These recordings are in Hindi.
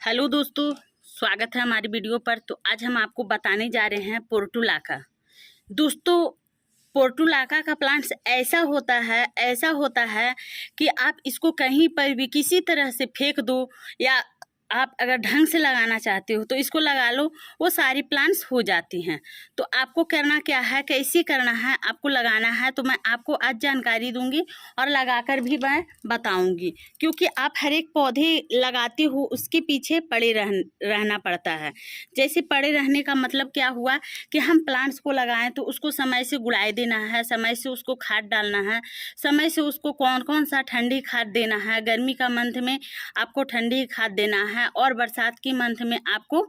हेलो दोस्तों, स्वागत है हमारी वीडियो पर। तो आज हम आपको बताने जा रहे हैं पोर्टुलाका। दोस्तों, पोर्टुलाका का प्लांट्स ऐसा होता है कि आप इसको कहीं पर भी किसी तरह से फेंक दो, या आप अगर ढंग से लगाना चाहते हो तो इसको लगा लो, वो सारी प्लांट्स हो जाती हैं। तो आपको करना क्या है, कैसे करना है, आपको लगाना है, तो मैं आपको आज जानकारी दूंगी और लगाकर भी मैं बताऊंगी। क्योंकि आप हर एक पौधे लगाते हो उसके पीछे पड़े रहना पड़ता है। जैसे पड़े रहने का मतलब क्या हुआ कि हम प्लांट्स को लगाएं तो उसको समय से गुड़ाई देना है, समय से उसको खाद डालना है, समय से उसको कौन कौन सा ठंडी खाद देना है। गर्मी का मंथ में आपको ठंडी खाद देना है और बरसात की मंथ में आपको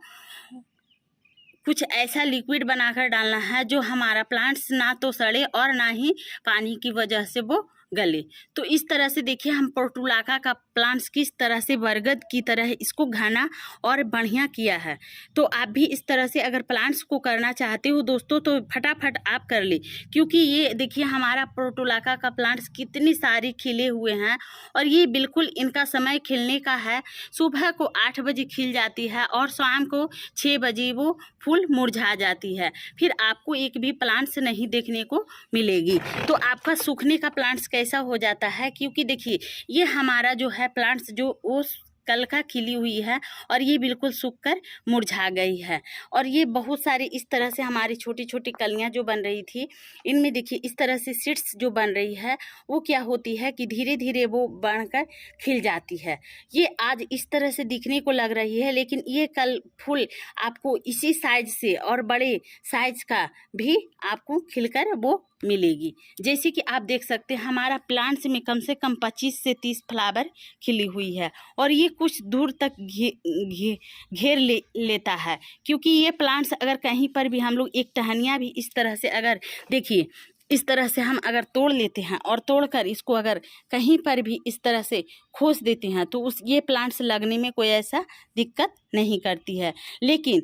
कुछ ऐसा लिक्विड बनाकर डालना है जो हमारा प्लांट्स ना तो सड़े और ना ही पानी की वजह से वो गले। तो इस तरह से देखिए हम पोर्टुलाका का प्लांट्स किस तरह से बरगद की तरह इसको घना और बढ़िया किया है। तो आप भी इस तरह से अगर प्लांट्स को करना चाहते हो दोस्तों तो फटाफट आप कर ले। क्योंकि ये देखिए हमारा पोर्टुलाका का प्लांट्स कितनी सारी खिले हुए हैं और ये बिल्कुल इनका समय खिलने का है। सुबह को 8 बजे खिल जाती है और शाम को 6 बजे वो फूल मुरझा जाती है। फिर आपको एक भी प्लांट्स नहीं देखने को मिलेगी। तो आपका सूखने का प्लांट्स कैसा हो जाता है, क्योंकि देखिए ये हमारा जो है प्लांट्स जो वो कल का खिली हुई है और ये बिल्कुल सूख कर मुरझा गई है। और ये बहुत सारी इस तरह से हमारी छोटी छोटी कलियां जो बन रही थी, इनमें देखिए इस तरह से सीड्स जो बन रही है वो क्या होती है कि धीरे धीरे वो बढ़कर खिल जाती है। ये आज इस तरह से दिखने को लग रही है, लेकिन ये कल फूल आपको इसी साइज से और बड़े साइज का भी आपको खिलकर वो मिलेगी। जैसे कि आप देख सकते हैं हमारा प्लांट्स में कम से कम 25 से 30 फ्लावर खिली हुई है और ये कुछ दूर तक घेर लेता है। क्योंकि ये प्लांट्स अगर कहीं पर भी हम लोग एक टहनियाँ भी इस तरह से अगर देखिए इस तरह से हम अगर तोड़ लेते हैं और तोड़कर इसको अगर कहीं पर भी इस तरह से खोस देते हैं तो ये प्लांट्स लगने में कोई ऐसा दिक्कत नहीं करती है। लेकिन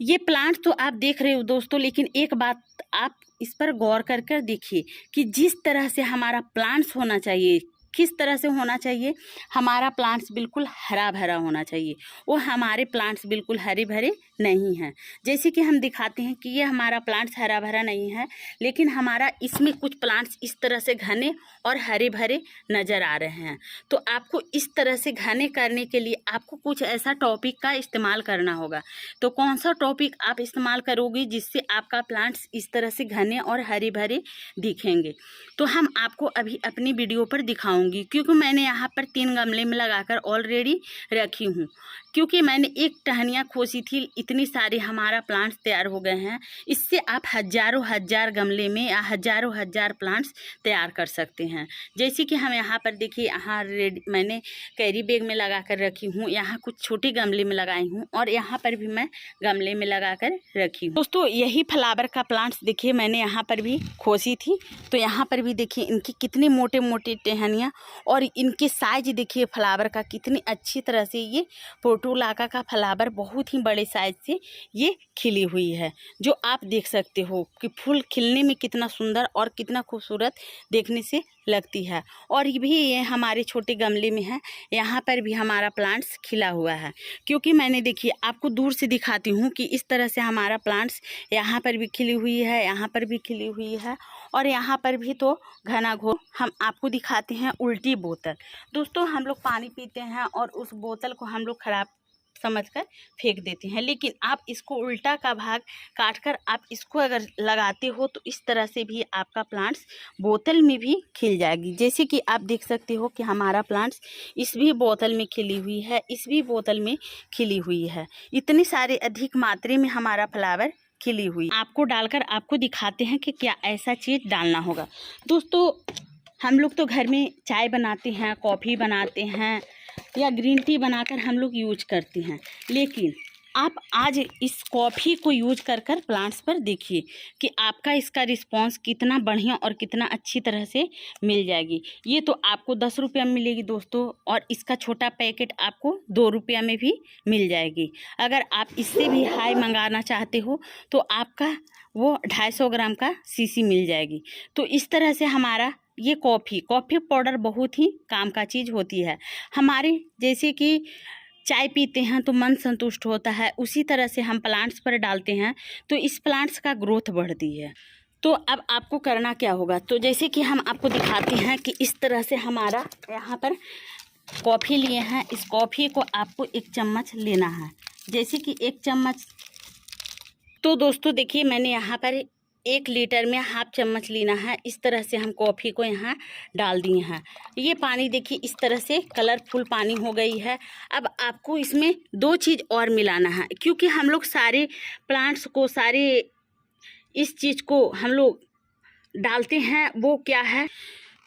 ये प्लांट तो आप देख रहे हो दोस्तों, लेकिन एक बात आप इस पर गौर कर देखिए कि जिस तरह से हमारा प्लांट्स होना चाहिए, किस तरह से होना चाहिए, हमारा प्लांट्स बिल्कुल हरा भरा होना चाहिए। वो हमारे प्लांट्स बिल्कुल हरे भरे नहीं हैं। जैसे कि हम दिखाते हैं कि ये हमारा प्लांट्स हरा भरा नहीं है, लेकिन हमारा इसमें कुछ प्लांट्स इस तरह से घने और हरे भरे नज़र आ रहे हैं। तो आपको इस तरह से घने करने के लिए आपको कुछ ऐसा टॉपिक का इस्तेमाल करना होगा। तो कौन सा टॉपिक आप इस्तेमाल करोगे जिससे आपका प्लांट्स इस तरह से घने और हरे भरे दिखेंगे, तो हम आपको अभी अपनी वीडियो पर दिखाऊंगी। क्योंकि मैंने यहाँ पर 3 गमले में लगाकर ऑलरेडी रखी हूँ। क्योंकि मैंने एक टहनियाँ खोसी थी, इतनी सारी हमारा प्लांट्स तैयार हो गए हैं। इससे आप हजारों हजार गमले में या हजारों हजार प्लांट्स तैयार कर सकते हैं। जैसे कि हम यहाँ पर देखिए, यहाँ मैंने कैरी बैग में लगा कर रखी हूँ, यहाँ कुछ छोटे गमले में लगाई हूँ और यहाँ पर भी मैं गमले में लगा कर रखी हूँ। दोस्तों, यही फ्लावर का प्लांट्स देखिए मैंने यहाँ पर भी खोसी थी। तो यहाँ पर भी देखिए इनकी कितनी मोटे मोटे टहनियाँ और इनके साइज देखिए फ्लावर का कितनी अच्छी तरह से ये पोर्टुलाका का फ्लावर बहुत ही बड़े साइज से ये खिली हुई है, जो आप देख सकते हो कि फूल खिलने में कितना सुंदर और कितना खूबसूरत देखने से लगती है। और ये हमारे छोटे गमले में है, यहाँ पर भी हमारा प्लांट्स खिला हुआ है। क्योंकि मैंने देखिए आपको दूर से दिखाती हूँ कि इस तरह से हमारा प्लांट्स यहाँ पर भी खिली हुई है, यहाँ पर भी खिली हुई है और यहाँ पर भी तो घना घोर। हम आपको दिखाते हैं उल्टी बोतल। दोस्तों, हम लोग पानी पीते हैं और उस बोतल को हम लोग खराब समझकर फेंक देते हैं, लेकिन आप इसको उल्टा का भाग काटकर आप इसको अगर लगाते हो तो इस तरह से भी आपका प्लांट्स बोतल में भी खिल जाएगी। जैसे कि आप देख सकते हो कि हमारा प्लांट्स इस भी बोतल में खिली हुई है, इस भी बोतल में खिली हुई है। इतनी सारे अधिक मात्रा में हमारा फ्लावर खिली हुई आपको डालकर आपको दिखाते हैं कि क्या ऐसा चीज़ डालना होगा। दोस्तों, हम लोग तो घर में चाय बनाते हैं, कॉफ़ी बनाते हैं या ग्रीन टी बनाकर हम लोग यूज करते हैं, लेकिन आप आज इस कॉफ़ी को यूज कर प्लांट्स पर देखिए कि आपका इसका रिस्पांस कितना बढ़िया और कितना अच्छी तरह से मिल जाएगी। ये तो आपको 10 रुपया में मिलेगी दोस्तों, और इसका छोटा पैकेट आपको 2 रुपया में भी मिल जाएगी। अगर आप इससे भी हाई मंगाना चाहते हो तो आपका वो 250 ग्राम का शीशी मिल जाएगी। तो इस तरह से हमारा ये कॉफ़ी पाउडर बहुत ही काम का चीज़ होती है। हमारे जैसे कि चाय पीते हैं तो मन संतुष्ट होता है, उसी तरह से हम प्लांट्स पर डालते हैं तो इस प्लांट्स का ग्रोथ बढ़ती है। तो अब आपको करना क्या होगा, तो जैसे कि हम आपको दिखाते हैं कि इस तरह से हमारा यहाँ पर कॉफ़ी लिए हैं। इस कॉफ़ी को आपको 1 चम्मच लेना है, जैसे कि 1 चम्मच। तो दोस्तों देखिए, मैंने यहाँ पर 1 लीटर में ½ चम्मच लेना है। इस तरह से हम कॉफ़ी को यहाँ डाल दिए हैं। ये पानी देखिए इस तरह से कलरफुल पानी हो गई है। अब आपको इसमें 2 चीज़ और मिलाना है, क्योंकि हम लोग सारे प्लांट्स को, सारे इस चीज़ को हम लोग डालते हैं। वो क्या है,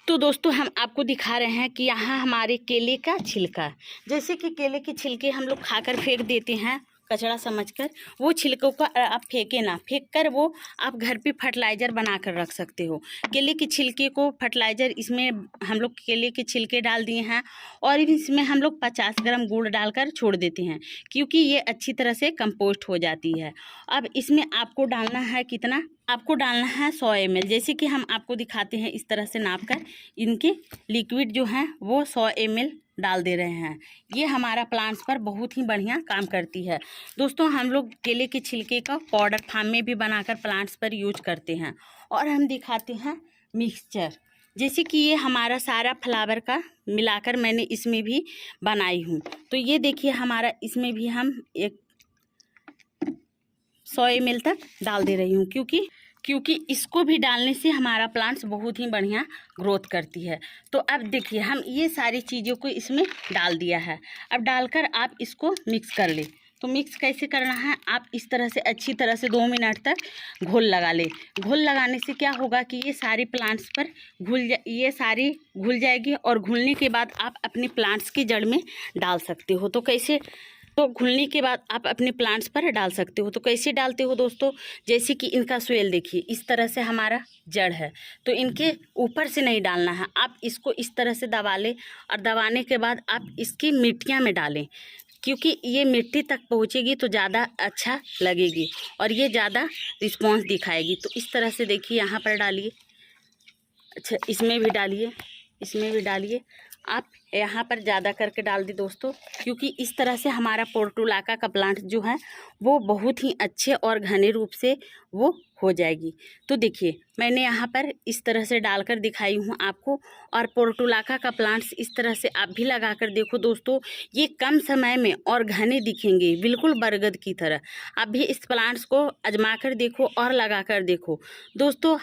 तो दोस्तों हम आपको दिखा रहे हैं कि यहाँ हमारे केले का छिलका, जैसे कि केले के छिलके हम लोग खाकर फेंक देते हैं कचरा समझकर, वो छिलकों को आप फेंके ना, फेंक कर वो आप घर पे फर्टिलाइज़र बना कर रख सकते हो। केले के छिलके को फर्टिलाइज़र, इसमें हम लोग केले के छिलके डाल दिए हैं और इसमें हम लोग 50 ग्राम गुड़ डालकर छोड़ देते हैं, क्योंकि ये अच्छी तरह से कंपोस्ट हो जाती है। अब इसमें आपको डालना है कितना, आपको डालना है 100 ml, जैसे कि हम आपको दिखाते हैं इस तरह से नाप कर इनके लिक्विड जो हैं वो 100 ml डाल दे रहे हैं। ये हमारा प्लांट्स पर बहुत ही बढ़िया काम करती है। दोस्तों हम लोग केले के छिलके का पाउडर फार्म में भी बनाकर प्लांट्स पर यूज करते हैं। और हम दिखाते हैं मिक्सचर, जैसे कि ये हमारा सारा फ्लावर का मिलाकर मैंने इसमें भी बनाई हूँ। तो ये देखिए हमारा, इसमें भी हम 100 ml तक डाल दे रही हूँ, क्योंकि इसको भी डालने से हमारा प्लांट्स बहुत ही बढ़िया ग्रोथ करती है। तो अब देखिए हम ये सारी चीज़ों को इसमें डाल दिया है। अब डालकर आप इसको मिक्स कर ले। तो मिक्स कैसे करना है, आप इस तरह से अच्छी तरह से 2 मिनट तक घोल लगा ले। घोल लगाने से क्या होगा कि ये सारे प्लांट्स पर ये सारी घुल जाएगी और घुलने के बाद आप अपने प्लांट्स की जड़ में डाल सकते हो। तो कैसे, तो घुलने के बाद आप अपने प्लांट्स पर डाल सकते हो। तो कैसे डालते हो दोस्तों, जैसे कि इनका सोयल देखिए इस तरह से हमारा जड़ है, तो इनके ऊपर से नहीं डालना है, आप इसको इस तरह से दबा लें और दबाने के बाद आप इसकी मिट्टियाँ में डालें, क्योंकि ये मिट्टी तक पहुँचेगी तो ज़्यादा अच्छा लगेगी और ये ज़्यादा रिस्पॉन्स दिखाएगी। तो इस तरह से देखिए यहाँ पर डालिए, अच्छा इसमें भी डालिए, इसमें भी डालिए, आप यहाँ पर ज़्यादा करके डाल दी दोस्तों, क्योंकि इस तरह से हमारा पोर्टुलाका का प्लांट जो है वो बहुत ही अच्छे और घने रूप से वो हो जाएगी। तो देखिए मैंने यहाँ पर इस तरह से डालकर दिखाई हूँ आपको, और पोर्टुलाका का प्लांट्स इस तरह से आप भी लगा कर देखो दोस्तों, ये कम समय में और घने दिखेंगे बिल्कुल बरगद की तरह। आप भी इस प्लांट्स को आजमा कर देखो और लगा कर देखो। दोस्तों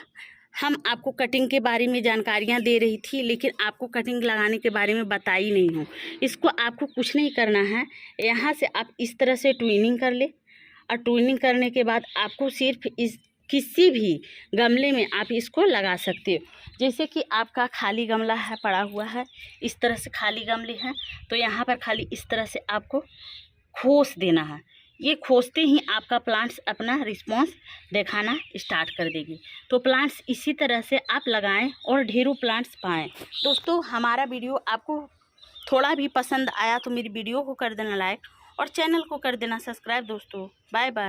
हम आपको कटिंग के बारे में जानकारियाँ दे रही थी, लेकिन आपको कटिंग लगाने के बारे में बताई नहीं हूँ। इसको आपको कुछ नहीं करना है, यहाँ से आप इस तरह से ट्विनिंग कर ले, और ट्विनिंग करने के बाद आपको सिर्फ इस किसी भी गमले में आप इसको लगा सकते हो। जैसे कि आपका खाली गमला है, पड़ा हुआ है, इस तरह से खाली गमले हैं, तो यहाँ पर खाली इस तरह से आपको खोस देना है। ये खोजते ही आपका प्लांट्स अपना रिस्पॉन्स दिखाना स्टार्ट कर देगी। तो प्लांट्स इसी तरह से आप लगाएं और ढेरों प्लांट्स पाएं। दोस्तों हमारा वीडियो आपको थोड़ा भी पसंद आया तो मेरी वीडियो को कर देना लाइक और चैनल को कर देना सब्सक्राइब। दोस्तों बाय बाय।